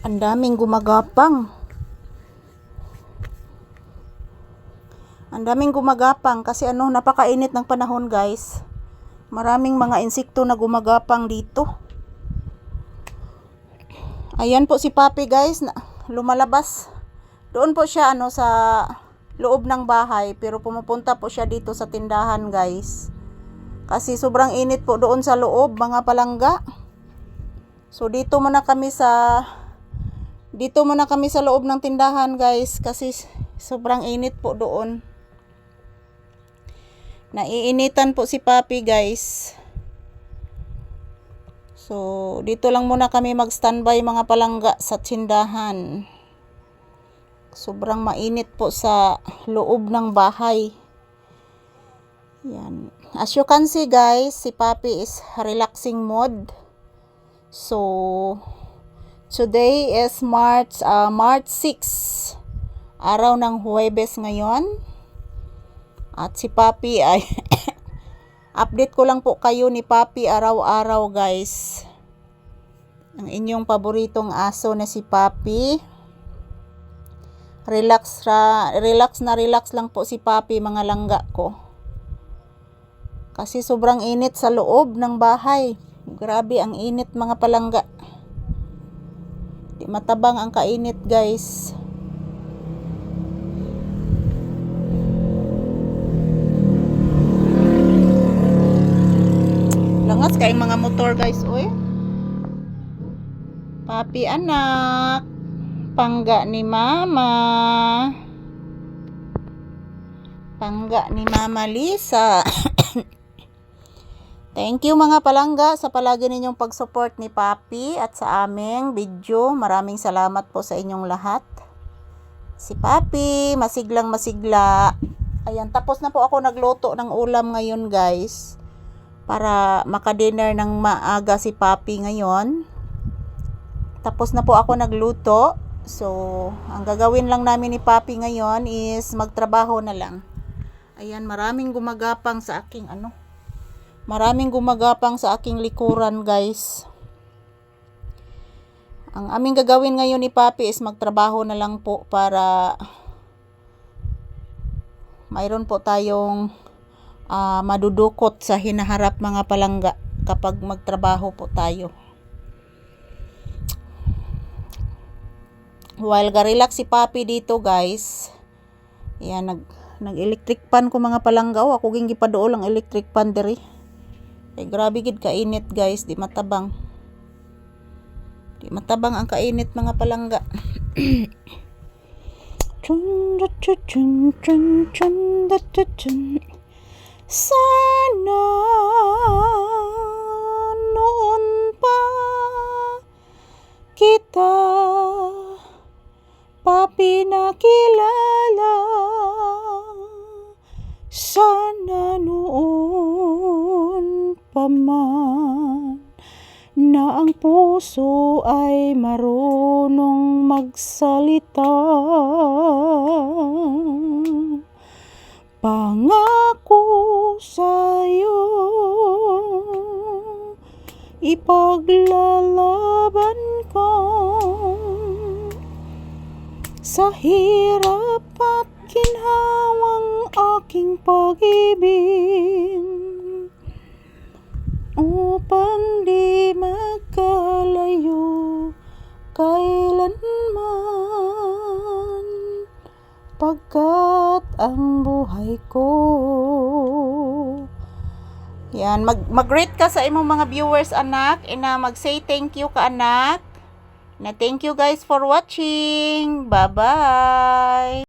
Ang daming gumagapang. Ang daming gumagapang kasi napakainit ng panahon, guys. Maraming mga insekto na gumagapang dito. Ayan po si Papi, guys, na lumalabas. Doon po siya sa loob ng bahay, pero pumupunta po siya dito sa tindahan, guys. Kasi sobrang init po doon sa loob, mga palangga. So dito muna kami sa loob ng tindahan, guys, kasi sobrang init po doon. Naiinitan po si Papi, guys. So dito lang muna kami mag-standby, mga palangga, sa tindahan. Sobrang mainit po sa loob ng bahay. Yan. As you can see, guys, si Papi is relaxing mode. So today is March 6, araw ng Huwebes ngayon. At si Papi ay update ko lang po kayo ni Papi araw-araw, guys. Ang inyong paboritong aso na si Papi. Relax lang po si Papi, mga langga ko. Kasi sobrang init sa loob ng bahay. Grabe ang init, mga palangga. Di matabang ang kainit, guys. Langas kayong mga motor, guys. Uy. Papi anak. Pangga ni Mama. Pangga ni Mama Lisa. Thank you, mga palangga, sa palagi ninyong pag-support ni Papi at sa aming video. Maraming salamat po sa inyong lahat. Si Papi, masiglang masigla. Ayan, tapos na po ako nagluto ng ulam ngayon, guys. Para maka-dinner ng maaga si Papi ngayon. Tapos na po ako nagluto. So, ang gagawin lang namin ni Papi ngayon is magtrabaho na lang. Ayan, maraming gumagapang sa aking likuran, guys. Ang aming gagawin ngayon ni Papi is magtrabaho na lang po para mayroon po tayong madudukot sa hinaharap, mga palangga, kapag magtrabaho po tayo. While relax si Papi dito, guys. Ayan, nag-electric fan ko, mga palangga. Ako ging gipaduol ang electric fan diri. Grabe gid kainit, guys. Di matabang ang kainit, mga palangga. Sana noon pa kita, Papi, nakilala. Sana noon pa man na ang puso ay marunong magsalita. Pangako sa'yo, ipaglalaban ko sa hirap at ginhawang aking pag-ibig, upang di magkalayo kailanman, pagkat ang buhay ko. Yan, mag-greet ka sa imong mga viewers, anak, ina mag-say thank you ka, anak. Na thank you, guys, for watching. Bye-bye.